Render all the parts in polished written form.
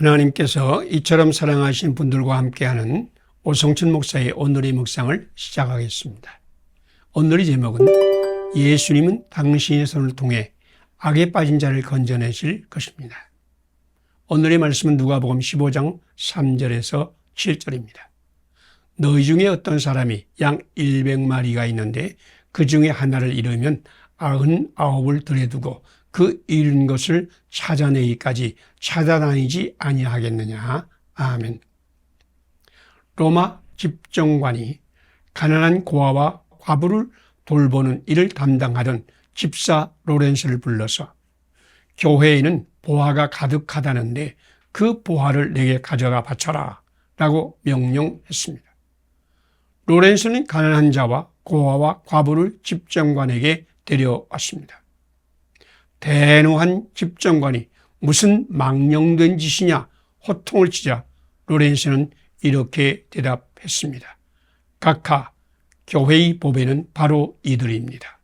하나님께서 이처럼 사랑하신 분들과 함께하는 오성춘 목사의 오늘의 묵상을 시작하겠습니다. 오늘의 제목은 예수님은 당신의 손을 통해 악에 빠진 자를 건져내실 것입니다. 오늘의 말씀은 누가복음 15장 3절에서 7절입니다. 너희 중에 어떤 사람이 양 100마리가 있는데 그 중에 하나를 잃으면 99을 들여 두고 그 잃은 것을 찾아내기까지 찾아다니지 아니하겠느냐. 아멘. 로마 집정관이 가난한 고아와 과부를 돌보는 일을 담당하던 집사 로렌스를 불러서 교회에는 보화가 가득하다는데 그 보화를 내게 가져가 바쳐라 라고 명령했습니다. 로렌스는 가난한 자와 고아와 과부를 집정관에게 데려왔습니다. 대노한 집정관이 무슨 망령된 짓이냐 호통을 치자 로렌스는 이렇게 대답했습니다. 각하, 교회의 보배는 바로 이들입니다.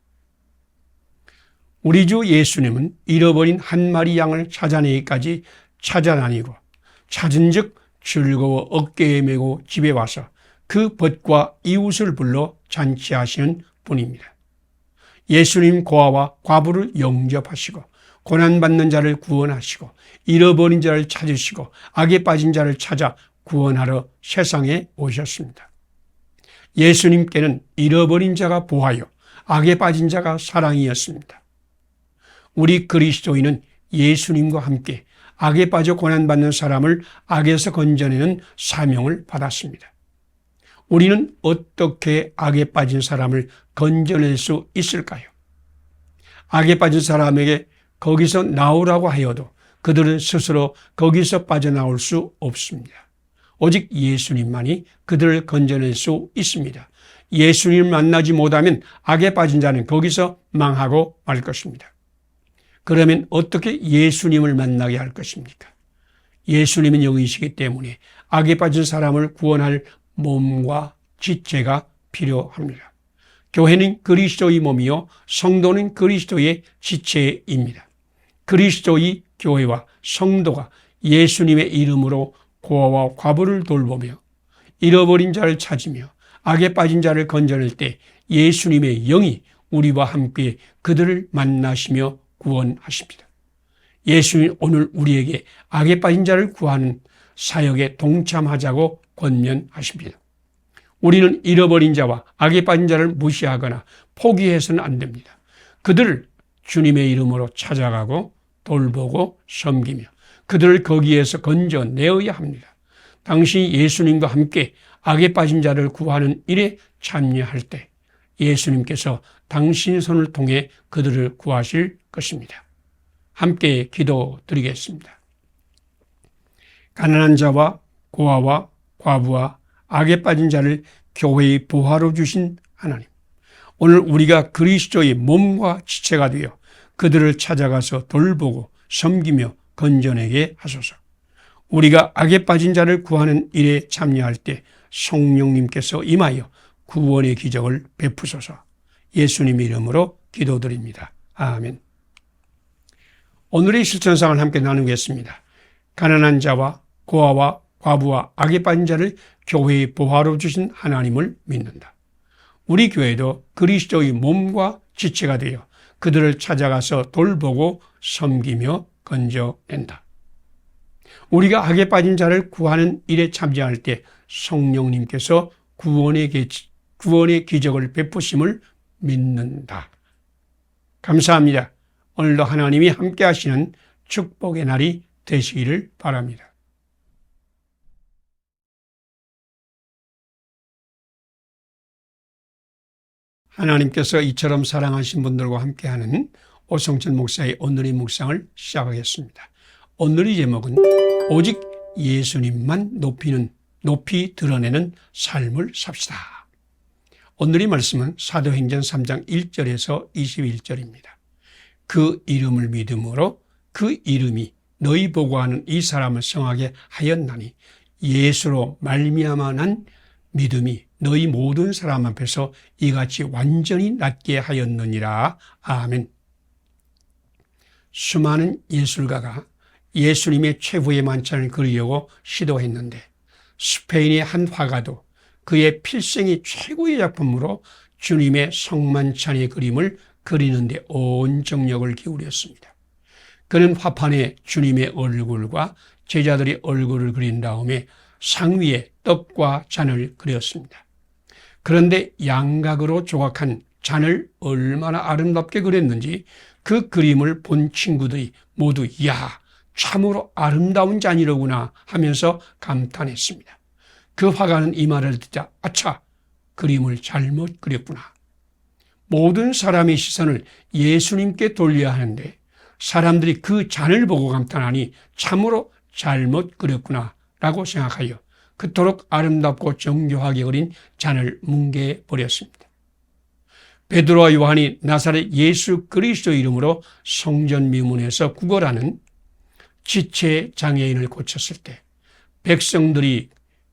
우리 주 예수님은 잃어버린 한 마리 양을 찾아내기까지 찾아다니고 찾은 즉 즐거워 어깨에 메고 집에 와서 그 벗과 이웃을 불러 잔치하시는 분입니다. 예수님 고아와 과부를 영접하시고 고난받는 자를 구원하시고 잃어버린 자를 찾으시고 악에 빠진 자를 찾아 구원하러 세상에 오셨습니다. 예수님께는 잃어버린 자가 보화요 악에 빠진 자가 사랑이었습니다. 우리 그리스도인은 예수님과 함께 악에 빠져 고난받는 사람을 악에서 건져내는 사명을 받았습니다. 우리는 어떻게 악에 빠진 사람을 건져낼 수 있을까요? 악에 빠진 사람에게 거기서 나오라고 하여도 그들은 스스로 거기서 빠져나올 수 없습니다. 오직 예수님만이 그들을 건져낼 수 있습니다. 예수님을 만나지 못하면 악에 빠진 자는 거기서 망하고 말 것입니다. 그러면 어떻게 예수님을 만나게 할 것입니까? 예수님은 영이시기 때문에 악에 빠진 사람을 구원할 몸과 지체가 필요합니다. 교회는 그리스도의 몸이요 성도는 그리스도의 지체입니다. 그리스도의 교회와 성도가 예수님의 이름으로 고아와 과부를 돌보며 잃어버린 자를 찾으며 악에 빠진 자를 건져낼 때 예수님의 영이 우리와 함께 그들을 만나시며 구원하십니다. 예수님 오늘 우리에게 악에 빠진 자를 구하는 사역에 동참하자고 권면하십니다. 우리는 잃어버린 자와 악에 빠진 자를 무시하거나 포기해서는 안 됩니다. 그들을 주님의 이름으로 찾아가고 돌보고 섬기며 그들을 거기에서 건져내어야 합니다. 당신이 예수님과 함께 악에 빠진 자를 구하는 일에 참여할 때 예수님께서 당신의 손을 통해 그들을 구하실 것입니다. 함께 기도드리겠습니다. 가난한 자와 고아와 과부와 악에 빠진 자를 교회의 보화로 주신 하나님, 오늘 우리가 그리스도의 몸과 지체가 되어 그들을 찾아가서 돌보고 섬기며 건져내게 하소서. 우리가 악에 빠진 자를 구하는 일에 참여할 때 성령님께서 임하여 구원의 기적을 베푸소서. 예수님 이름으로 기도드립니다. 아멘. 오늘의 실천상을 함께 나누겠습니다. 가난한 자와 고아와 과부와 악에 빠진 자를 교회의 보화로 주신 하나님을 믿는다. 우리 교회도 그리스도의 몸과 지체가 되어 그들을 찾아가서 돌보고 섬기며 건져낸다. 우리가 악에 빠진 자를 구하는 일에 참여할 때 성령님께서 구원의 기적을 베푸심을 믿는다. 감사합니다. 오늘도 하나님이 함께 하시는 축복의 날이 되시기를 바랍니다. 하나님께서 이처럼 사랑하신 분들과 함께하는 오성춘 목사의 오늘의 묵상을 시작하겠습니다. 오늘의 제목은 오직 예수님만 높이 드러내는 삶을 삽시다. 오늘의 말씀은 사도행전 3장 1절에서 21절입니다. 그 이름을 믿음으로 그 이름이 너희 보고하는 이 사람을 성하게 하였나니 예수로 말미암아 난 믿음이 너희 모든 사람 앞에서 이같이 완전히 낫게 하였느니라. 아멘. 수많은 예술가가 예수님의 최후의 만찬을 그리려고 시도했는데 스페인의 한 화가도 그의 필생의 최고의 작품으로 주님의 성만찬의 그림을 그리는데 온 정력을 기울였습니다. 그는 화판에 주님의 얼굴과 제자들의 얼굴을 그린 다음에 상 위에 떡과 잔을 그렸습니다. 그런데 양각으로 조각한 잔을 얼마나 아름답게 그렸는지 그 그림을 본 친구들이 모두 야, 참으로 아름다운 잔이로구나 하면서 감탄했습니다. 그 화가는 이 말을 듣자 아차, 그림을 잘못 그렸구나. 모든 사람의 시선을 예수님께 돌려야 하는데 사람들이 그 잔을 보고 감탄하니 참으로 잘못 그렸구나 라고 생각하여 그토록 아름답고 정교하게 그린 잔을 뭉개버렸습니다. 베드로와 요한이 나사렛 예수 그리스도 이름으로 성전 미문에서 구걸하는 지체 장애인을 고쳤을 때 백성들이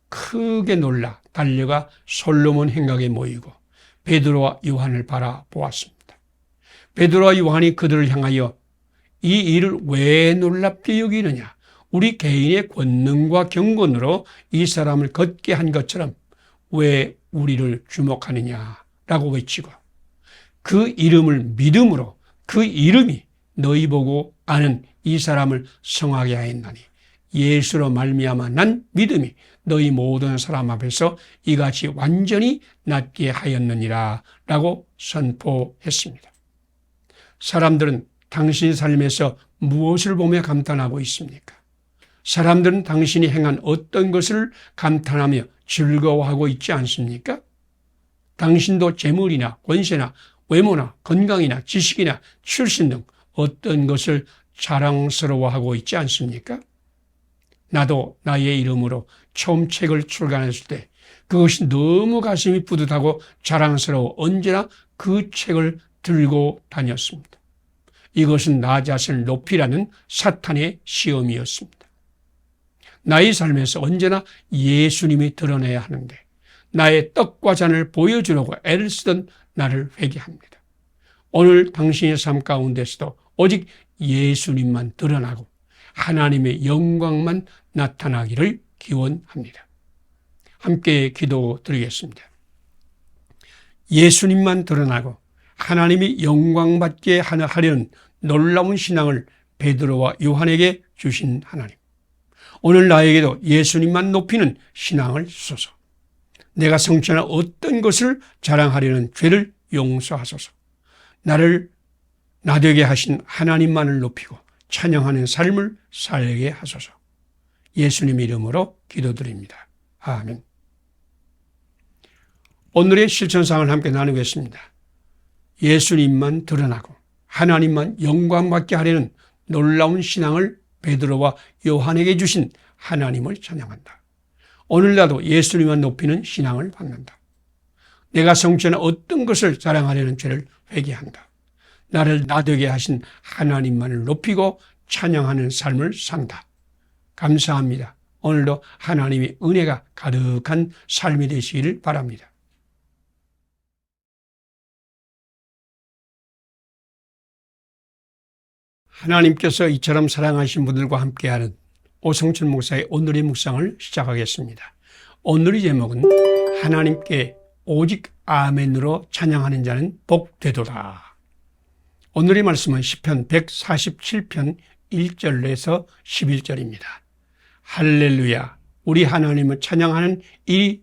크게 놀라 달려가 솔로몬 행각에 모이고 베드로와 요한을 바라보았습니다. 베드로와 요한이 그들을 향하여 이 일을 왜 놀랍게 여기느냐? 우리 개인의 권능과 경건으로 이 사람을 걷게 한 것처럼 왜 우리를 주목하느냐라고 외치고 그 이름을 믿음으로 그 이름이 너희 보고 아는 이 사람을 성하게 하였나니 예수로 말미암아 난 믿음이 너희 모든 사람 앞에서 이같이 완전히 낫게 하였느니라 라고 선포했습니다. 사람들은 당신 삶에서 무엇을 보며 감탄하고 있습니까? 사람들은 당신이 행한 어떤 것을 감탄하며 즐거워하고 있지 않습니까? 당신도 재물이나 권세나 외모나 건강이나 지식이나 출신 등 어떤 것을 자랑스러워하고 있지 않습니까? 나도 나의 이름으로 처음 책을 출간했을 때 그것이 너무 가슴이 뿌듯하고 자랑스러워 언제나 그 책을 들고 다녔습니다. 이것은 나 자신을 높이라는 사탄의 시험이었습니다. 나의 삶에서 언제나 예수님이 드러나야 하는데 나의 떡과 잔을 보여주려고 애를 쓰던 나를 회개합니다. 오늘 당신의 삶 가운데서도 오직 예수님만 드러나고 하나님의 영광만 나타나기를 기원합니다. 함께 기도드리겠습니다. 예수님만 드러나고 하나님이 영광받게 하려는 놀라운 신앙을 베드로와 요한에게 주신 하나님. 오늘 나에게도 예수님만 높이는 신앙을 주소서. 내가 성취하는 어떤 것을 자랑하려는 죄를 용서하소서. 나를 나되게 하신 하나님만을 높이고 찬양하는 삶을 살게 하소서. 예수님 이름으로 기도드립니다. 아멘. 오늘의 실천상을 함께 나누겠습니다. 예수님만 드러나고 하나님만 영광받게 하려는 놀라운 신앙을 베드로와 요한에게 주신 하나님을 찬양한다. 오늘 나도 예수님만 높이는 신앙을 받는다. 내가 성취하는 어떤 것을 자랑하려는 죄를 회개한다. 나를 나되게 하신 하나님만을 높이고 찬양하는 삶을 산다. 감사합니다. 오늘도 하나님의 은혜가 가득한 삶이 되시기를 바랍니다. 하나님께서 이처럼 사랑하신 분들과 함께하는 오성철 목사의 오늘의 묵상을 시작하겠습니다. 오늘의 제목은 하나님께 오직 아멘으로 찬양하는 자는 복되도다. 오늘의 말씀은 시편 147편 1절에서 11절입니다. 할렐루야, 우리 하나님을 찬양하는 일이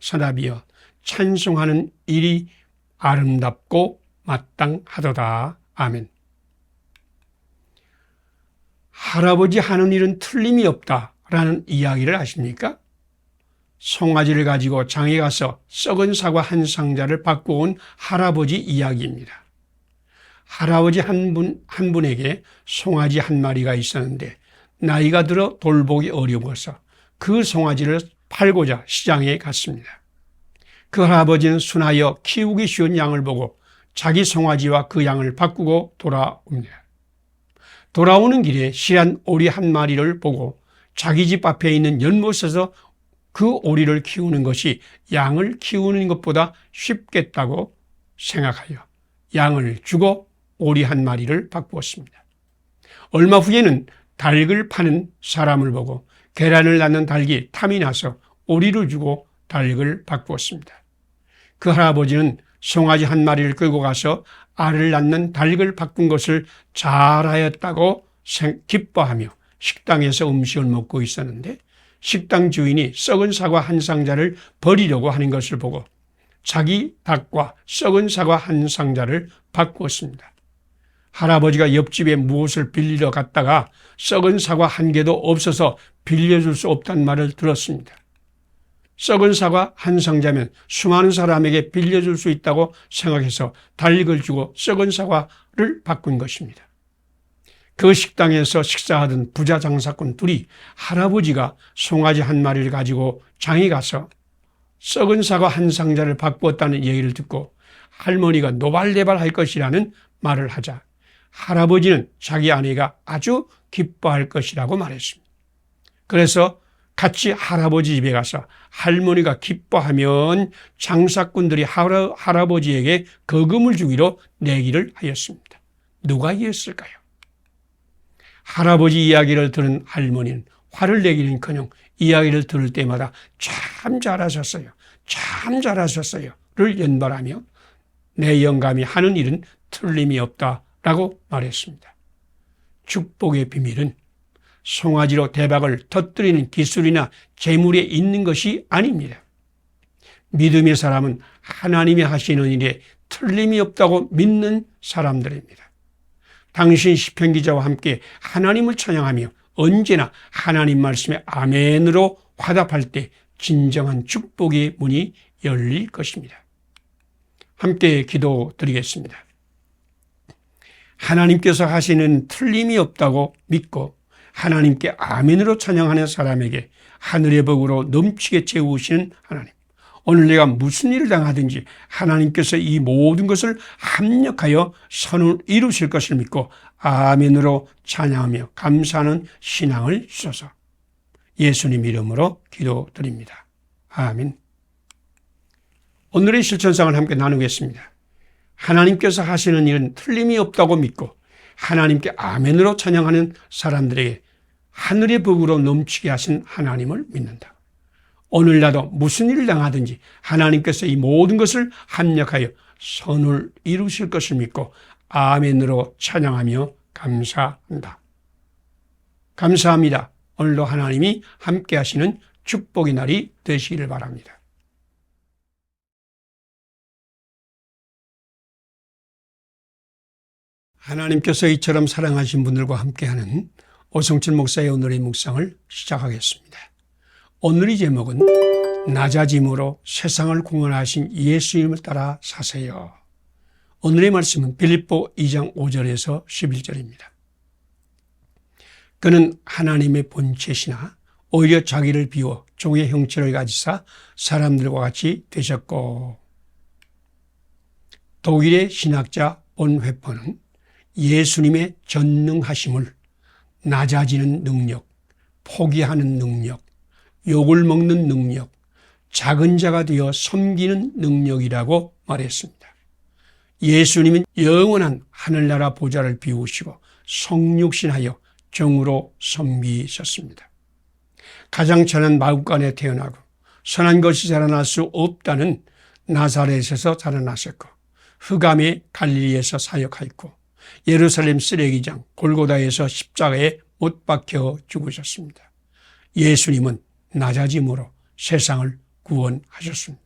선합이여 찬송하는 일이 아름답고 마땅하도다. 아멘. 할아버지 하는 일은 틀림이 없다라는 이야기를 아십니까? 송아지를 가지고 장에 가서 썩은 사과 한 상자를 받고 온 할아버지 이야기입니다. 할아버지 한 분에게 송아지 한 마리가 있었는데 나이가 들어 돌보기 어려워서 그 송아지를 팔고자 시장에 갔습니다. 그 할아버지는 순하여 키우기 쉬운 양을 보고 자기 송아지와 그 양을 바꾸고 돌아옵니다. 돌아오는 길에 실한 오리 한 마리를 보고 자기 집 앞에 있는 연못에서 그 오리를 키우는 것이 양을 키우는 것보다 쉽겠다고 생각하여 양을 주고 오리 한 마리를 바꾸었습니다. 얼마 후에는 닭을 파는 사람을 보고 계란을 낳는 닭이 탐이 나서 오리를 주고 닭을 바꾸었습니다. 그 할아버지는 송아지 한 마리를 끌고 가서 알을 낳는 닭을 바꾼 것을 잘하였다고 기뻐하며 식당에서 음식을 먹고 있었는데 식당 주인이 썩은 사과 한 상자를 버리려고 하는 것을 보고 자기 닭과 썩은 사과 한 상자를 바꾸었습니다. 할아버지가 옆집에 무엇을 빌리러 갔다가 썩은 사과 한 개도 없어서 빌려줄 수 없다는 말을 들었습니다. 썩은 사과 한 상자면 수많은 사람에게 빌려줄 수 있다고 생각해서 닭을 주고 썩은 사과를 바꾼 것입니다. 그 식당에서 식사하던 부자 장사꾼 둘이 할아버지가 송아지 한 마리를 가지고 장에 가서 썩은 사과 한 상자를 바꾸었다는 얘기를 듣고 할머니가 노발대발할 것이라는 말을 하자 할아버지는 자기 아내가 아주 기뻐할 것이라고 말했습니다. 그래서 같이 할아버지 집에 가서 할머니가 기뻐하면 장사꾼들이 할아버지에게 거금을 주기로 내기를 하였습니다. 누가 이겼을까요? 할아버지 이야기를 들은 할머니는 화를 내기는커녕 이야기를 들을 때마다 참 잘하셨어요. 참 잘하셨어요를 연발하며 내 영감이 하는 일은 틀림이 없다라고 말했습니다. 축복의 비밀은 송아지로 대박을 터뜨리는 기술이나 재물에 있는 것이 아닙니다. 믿음의 사람은 하나님이 하시는 일에 틀림이 없다고 믿는 사람들입니다. 당신 시편 기자와 함께 하나님을 찬양하며 언제나 하나님 말씀에 아멘으로 화답할 때 진정한 축복의 문이 열릴 것입니다. 함께 기도드리겠습니다. 하나님께서 하시는 틀림이 없다고 믿고 하나님께 아멘으로 찬양하는 사람에게 하늘의 복으로 넘치게 채우시는 하나님. 오늘 내가 무슨 일을 당하든지 하나님께서 이 모든 것을 합력하여 선을 이루실 것을 믿고 아멘으로 찬양하며 감사하는 신앙을 주소서. 예수님 이름으로 기도드립니다. 아멘. 오늘의 실천상을 함께 나누겠습니다. 하나님께서 하시는 일은 틀림이 없다고 믿고 하나님께 아멘으로 찬양하는 사람들에게 하늘의 복으로 넘치게 하신 하나님을 믿는다. 오늘 나도 무슨 일을 당하든지 하나님께서 이 모든 것을 합력하여 선을 이루실 것을 믿고 아멘으로 찬양하며 감사한다. 감사합니다. 오늘도 하나님이 함께 하시는 축복의 날이 되시기를 바랍니다. 하나님께서 이처럼 사랑하신 분들과 함께하는 오성철 목사의 오늘의 묵상을 시작하겠습니다. 오늘의 제목은 낮아짐으로 세상을 구원하신 예수님을 따라 사세요. 오늘의 말씀은 빌립보 2장 5절에서 11절입니다. 그는 하나님의 본체시나 오히려 자기를 비워 종의 형체를 가지사 사람들과 같이 되셨고. 독일의 신학자 본회퍼는 예수님의 전능하심을 낮아지는 능력, 포기하는 능력, 욕을 먹는 능력, 작은 자가 되어 섬기는 능력이라고 말했습니다. 예수님은 영원한 하늘나라 보좌를 비우시고 성육신하여 종으로 섬기셨습니다. 가장 천한 마구간에 태어나고 선한 것이 자라날 수 없다는 나사렛에서 자라나셨고 흑암의 갈릴리에서 사역하였고 예루살렘 쓰레기장 골고다에서 십자가에 못 박혀 죽으셨습니다. 예수님은 낮아짐으로 세상을 구원하셨습니다.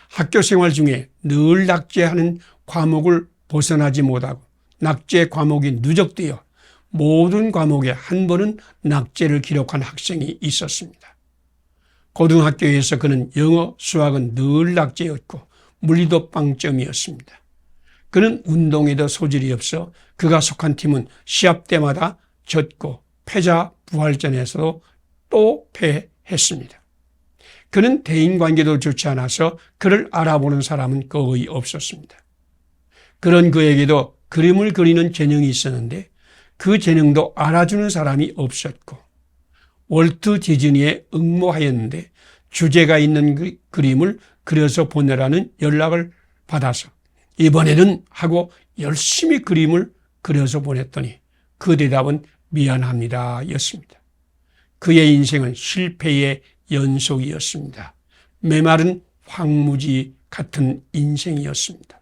학교 생활 중에 늘 낙제하는 과목을 벗어나지 못하고 낙제 과목이 누적되어 모든 과목에 한 번은 낙제를 기록한 학생이 있었습니다. 고등학교에서 그는 영어, 수학은 늘 낙제였고 물리도 빵점이었습니다. 그는 운동에도 소질이 없어 그가 속한 팀은 시합 때마다 졌고 패자 부활전에서도 또 패했습니다. 그는 대인관계도 좋지 않아서 그를 알아보는 사람은 거의 없었습니다. 그런 그에게도 그림을 그리는 재능이 있었는데 그 재능도 알아주는 사람이 없었고 월트 디즈니에 응모하였는데 주제가 있는 그림을 그려서 보내라는 연락을 받아서 이번에는 하고 열심히 그림을 그려서 보냈더니 그 대답은 미안합니다 였습니다. 그의 인생은 실패의 연속이었습니다. 메마른 황무지 같은 인생이었습니다.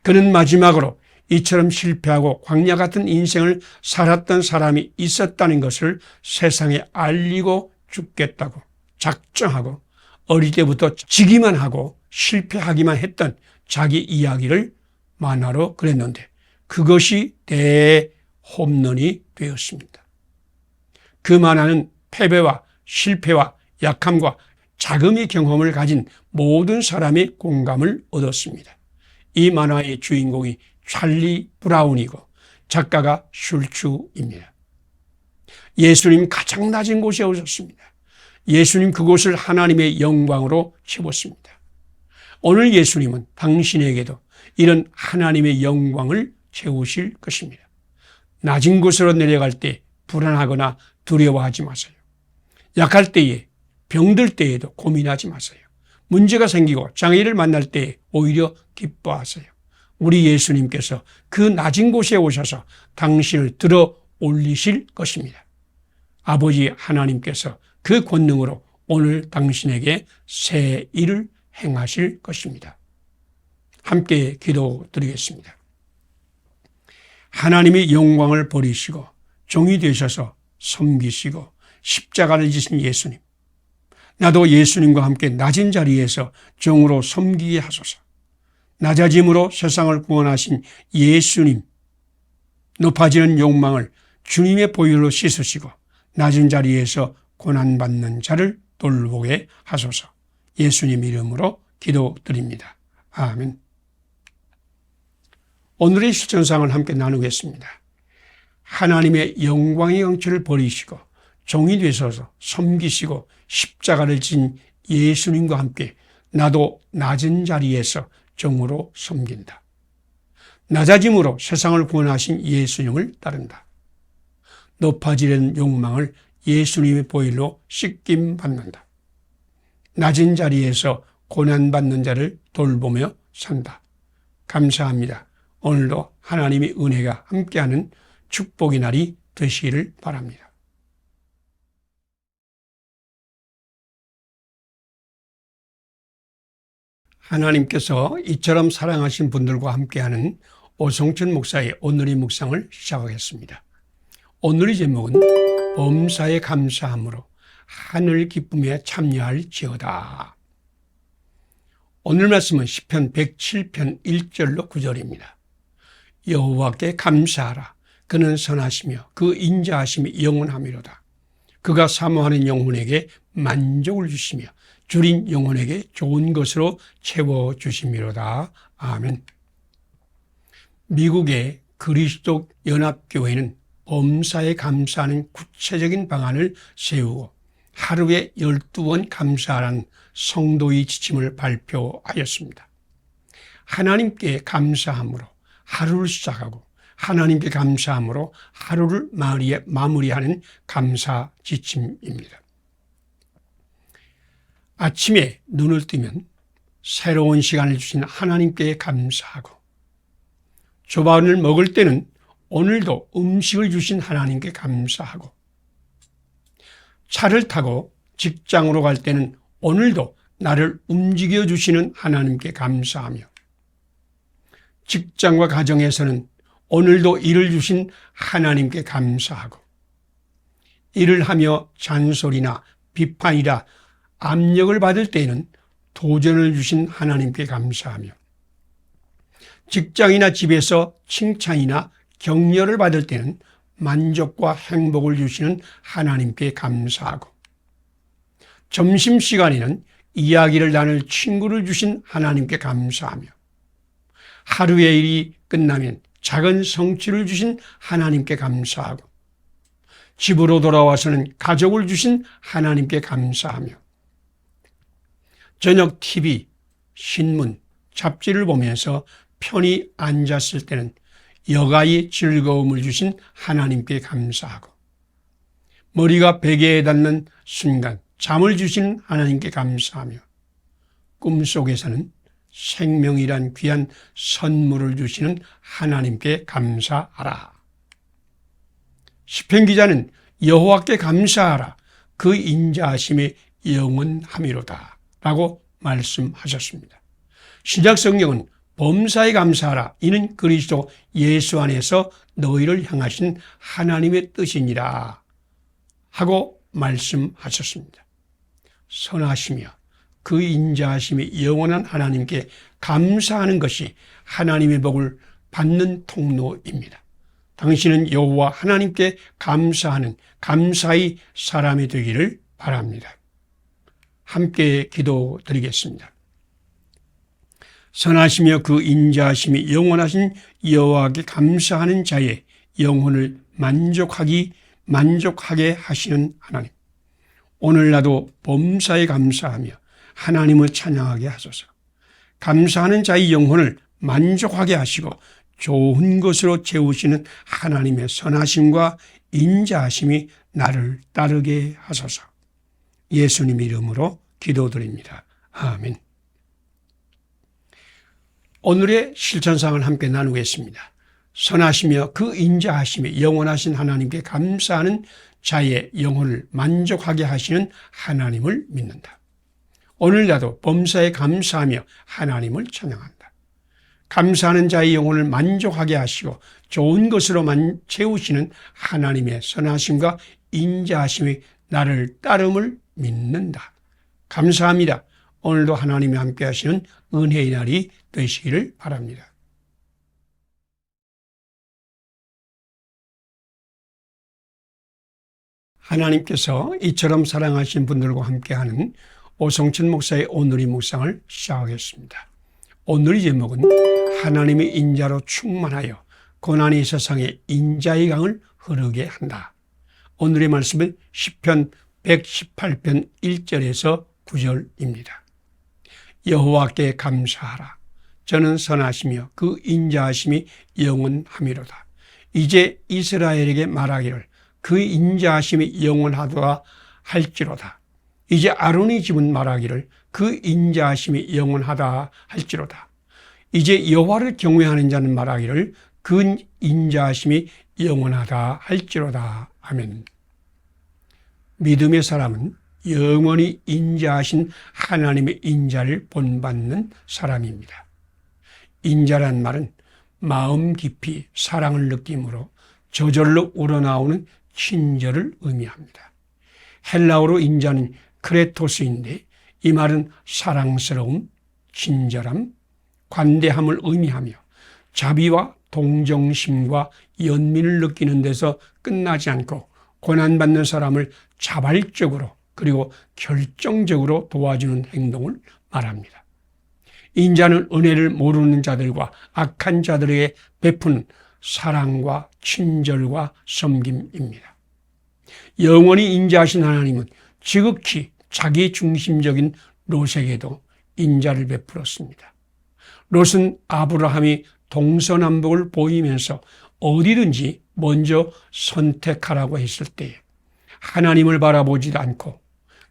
그는 마지막으로 이처럼 실패하고 광야 같은 인생을 살았던 사람이 있었다는 것을 세상에 알리고 죽겠다고 작정하고 어릴 때부터 지기만 하고 실패하기만 했던 자기 이야기를 만화로 그렸는데 그것이 대홈런이 되었습니다. 그 만화는 패배와 실패와 약함과 자금의 경험을 가진 모든 사람의 공감을 얻었습니다. 이 만화의 주인공이 찰리 브라운이고 작가가 슐츠입니다. 예수님 가장 낮은 곳에 오셨습니다. 예수님 그곳을 하나님의 영광으로 채웠습니다. 오늘 예수님은 당신에게도 이런 하나님의 영광을 채우실 것입니다. 낮은 곳으로 내려갈 때 불안하거나 두려워하지 마세요. 약할 때에 병들 때에도 고민하지 마세요. 문제가 생기고 장애를 만날 때에 오히려 기뻐하세요. 우리 예수님께서 그 낮은 곳에 오셔서 당신을 들어 올리실 것입니다. 아버지 하나님께서 그 권능으로 오늘 당신에게 새 일을 행하실 것입니다. 함께 기도드리겠습니다. 하나님의 영광을 버리시고 종이 되셔서 섬기시고 십자가를 지신 예수님, 나도 예수님과 함께 낮은 자리에서 종으로 섬기게 하소서. 낮아짐으로 세상을 구원하신 예수님, 높아지는 욕망을 주님의 보혈로 씻으시고 낮은 자리에서 고난받는 자를 돌보게 하소서. 예수님 이름으로 기도드립니다. 아멘. 오늘의 실천상을 함께 나누겠습니다. 하나님의 영광의 형체를 버리시고 종이 되셔서 섬기시고 십자가를 진 예수님과 함께 나도 낮은 자리에서 종으로 섬긴다. 낮아짐으로 세상을 구원하신 예수님을 따른다. 높아지려는 욕망을 예수님의 보혈로 씻김받는다. 낮은 자리에서 고난받는 자를 돌보며 산다. 감사합니다. 오늘도 하나님의 은혜가 함께하는 축복의 날이 되시기를 바랍니다. 하나님께서 이처럼 사랑하신 분들과 함께하는 오성천 목사의 오늘의 묵상을 시작하겠습니다. 오늘의 제목은 범사에 감사함으로 하늘 기쁨에 참여할지어다. 오늘 말씀은 시편 107편 1절로 9절입니다. 여호와께 감사하라. 그는 선하시며 그 인자하심이 영원하미로다. 그가 사모하는 영혼에게 만족을 주시며 줄인 영혼에게 좋은 것으로 채워주심이로다. 아멘. 미국의 그리스도 연합교회는 범사에 감사하는 구체적인 방안을 세우고 하루에 12번 감사하라는 성도의 지침을 발표하였습니다. 하나님께 감사함으로 하루를 시작하고 하나님께 감사함으로 하루를 마무리하는 감사 지침입니다. 아침에 눈을 뜨면 새로운 시간을 주신 하나님께 감사하고 조반을 먹을 때는 오늘도 음식을 주신 하나님께 감사하고 차를 타고 직장으로 갈 때는 오늘도 나를 움직여 주시는 하나님께 감사하며 직장과 가정에서는 오늘도 일을 주신 하나님께 감사하고 일을 하며 잔소리나 비판이라 압력을 받을 때에는 도전을 주신 하나님께 감사하며 직장이나 집에서 칭찬이나 격려를 받을 때는 만족과 행복을 주시는 하나님께 감사하고 점심시간에는 이야기를 나눌 친구를 주신 하나님께 감사하며 하루의 일이 끝나면 작은 성취를 주신 하나님께 감사하고 집으로 돌아와서는 가족을 주신 하나님께 감사하며 저녁 TV, 신문, 잡지를 보면서 편히 앉았을 때는 여가의 즐거움을 주신 하나님께 감사하고 머리가 베개에 닿는 순간 잠을 주신 하나님께 감사하며 꿈속에서는 생명이란 귀한 선물을 주시는 하나님께 감사하라. 시편 기자는 여호와께 감사하라 그 인자하심이 영원함이로다 라고 말씀하셨습니다. 신약 성경은 범사에 감사하라 이는 그리스도 예수 안에서 너희를 향하신 하나님의 뜻이니라 하고 말씀하셨습니다. 선하시며 그 인자하심이 영원한 하나님께 감사하는 것이 하나님의 복을 받는 통로입니다. 당신은 여호와 하나님께 감사하는 감사의 사람이 되기를 바랍니다. 함께 기도드리겠습니다. 선하시며 그 인자하심이 영원하신 여호와께 감사하는 자의 영혼을 만족하게 하시는 하나님. 오늘 나도 범사에 감사하며 하나님을 찬양하게 하소서. 감사하는 자의 영혼을 만족하게 하시고 좋은 것으로 채우시는 하나님의 선하심과 인자하심이 나를 따르게 하소서. 예수님 이름으로 기도드립니다. 아멘. 오늘의 실천상을 함께 나누겠습니다. 선하시며 그 인자하심이 영원하신 하나님께 감사하는 자의 영혼을 만족하게 하시는 하나님을 믿는다. 오늘 나도 범사에 감사하며 하나님을 찬양한다. 감사하는 자의 영혼을 만족하게 하시고 좋은 것으로 채우시는 하나님의 선하심과 인자하심이 나를 따름을 믿는다. 감사합니다. 오늘도 하나님이 함께 하시는 은혜의 날이 되시기를 바랍니다. 하나님께서 이처럼 사랑하신 분들과 함께하는 오성천 목사의 오늘의 묵상을 시작하겠습니다. 오늘의 제목은 하나님의 인자로 충만하여 고난이 세상에 인자의 강을 흐르게 한다. 오늘의 말씀은 시편 118편 1절에서 9절입니다. 여호와께 감사하라. 저는 선하시며 그 인자하심이 영원함이로다. 이제 이스라엘에게 말하기를 그 인자하심이 영원하도다 할지로다. 이제 아론의 집은 말하기를 그 인자하심이 영원하다 할지로다. 이제 여호와를 경외하는 자는 말하기를 그 인자하심이 영원하다 할지로다. 아멘. 믿음의 사람은 영원히 인자하신 하나님의 인자를 본받는 사람입니다. 인자란 말은 마음 깊이 사랑을 느낌으로 저절로 우러나오는 친절을 의미합니다. 헬라어로 인자는 크레토스인데 이 말은 사랑스러움, 친절함, 관대함을 의미하며 자비와 동정심과 연민을 느끼는 데서 끝나지 않고 고난받는 사람을 자발적으로 그리고 결정적으로 도와주는 행동을 말합니다. 인자는 은혜를 모르는 자들과 악한 자들에게 베푸는 사랑과 친절과 섬김입니다. 영원히 인자하신 하나님은 지극히 자기 중심적인 롯에게도 인자를 베풀었습니다. 롯은 아브라함이 동서남북을 보이면서 어디든지 먼저 선택하라고 했을 때에 하나님을 바라보지도 않고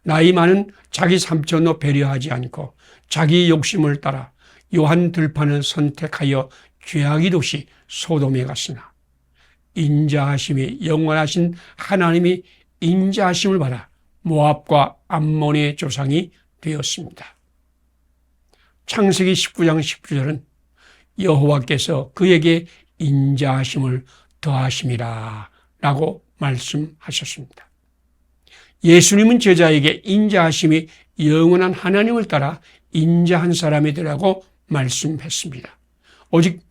나이 많은 자기 삼촌도 배려하지 않고 자기 욕심을 따라 요한 들판을 선택하여 죄악의 도시 소돔에 갔으나 인자하심이 영원하신 하나님이 인자하심을 받아 모압과 암몬의 조상이 되었습니다. 창세기 19장 19절은 여호와께서 그에게 인자하심을 더하심이라 라고 말씀하셨습니다. 예수님은 제자에게 인자하심이 영원한 하나님을 따라 인자한 사람이 되라고 말씀했습니다. 오직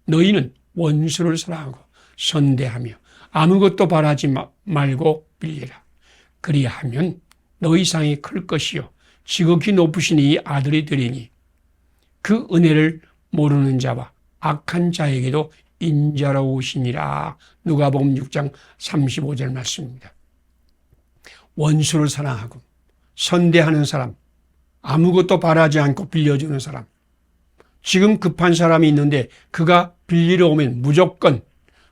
너희는 원수를 사랑하고 선대하며 아무것도 바라지 말고 빌리라. 그리하면 너희 상이 클 것이요 지극히 높으신 이 아들이 되리니 그 은혜를 모르는 자와 악한 자에게도 인자로우시니라. 누가복음 6장 35절 말씀입니다. 원수를 사랑하고 선대하는 사람, 아무것도 바라지 않고 빌려주는 사람, 지금 급한 사람이 있는데 그가 빌리러 오면 무조건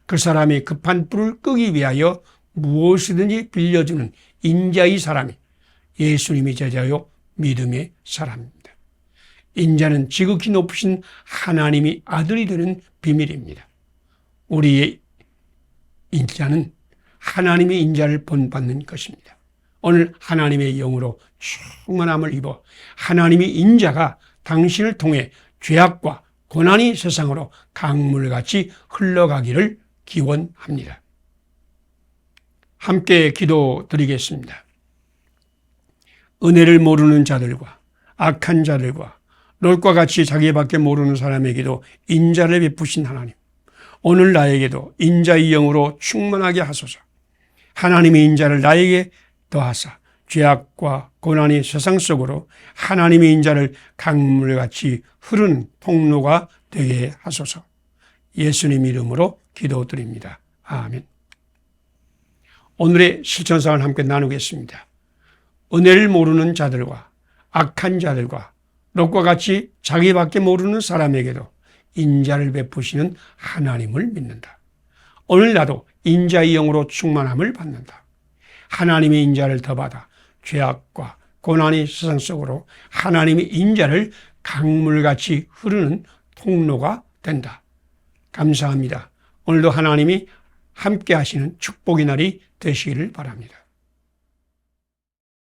그 사람이 급한 불을 끄기 위하여 무엇이든지 빌려주는 인자의 사람이 예수님의 제자요 믿음의 사람입니다. 인자는 지극히 높으신 하나님이 아들이 되는 비밀입니다. 우리의 인자는 하나님의 인자를 본받는 것입니다. 오늘 하나님의 영으로 충만함을 입어 하나님의 인자가 당신을 통해 죄악과 고난이 세상으로 강물같이 흘러가기를 기원합니다. 함께 기도드리겠습니다. 은혜를 모르는 자들과 악한 자들과 롯과 같이 자기밖에 모르는 사람에게도 인자를 베푸신 하나님, 오늘 나에게도 인자의 영으로 충만하게 하소서. 하나님의 인자를 나에게 더하사 죄악과 고난이 세상 속으로 하나님의 인자를 강물같이 흐르는 통로가 되게 하소서. 예수님 이름으로 기도드립니다. 아멘. 오늘의 실천사항을 함께 나누겠습니다. 은혜를 모르는 자들과 악한 자들과 롯과 같이 자기밖에 모르는 사람에게도 인자를 베푸시는 하나님을 믿는다. 오늘 나도 인자의 영으로 충만함을 받는다. 하나님의 인자를 더 받아 죄악과 고난이 세상 속으로 하나님의 인자를 강물같이 흐르는 통로가 된다. 감사합니다. 오늘도 하나님이 함께 하시는 축복의 날이 되시기를 바랍니다.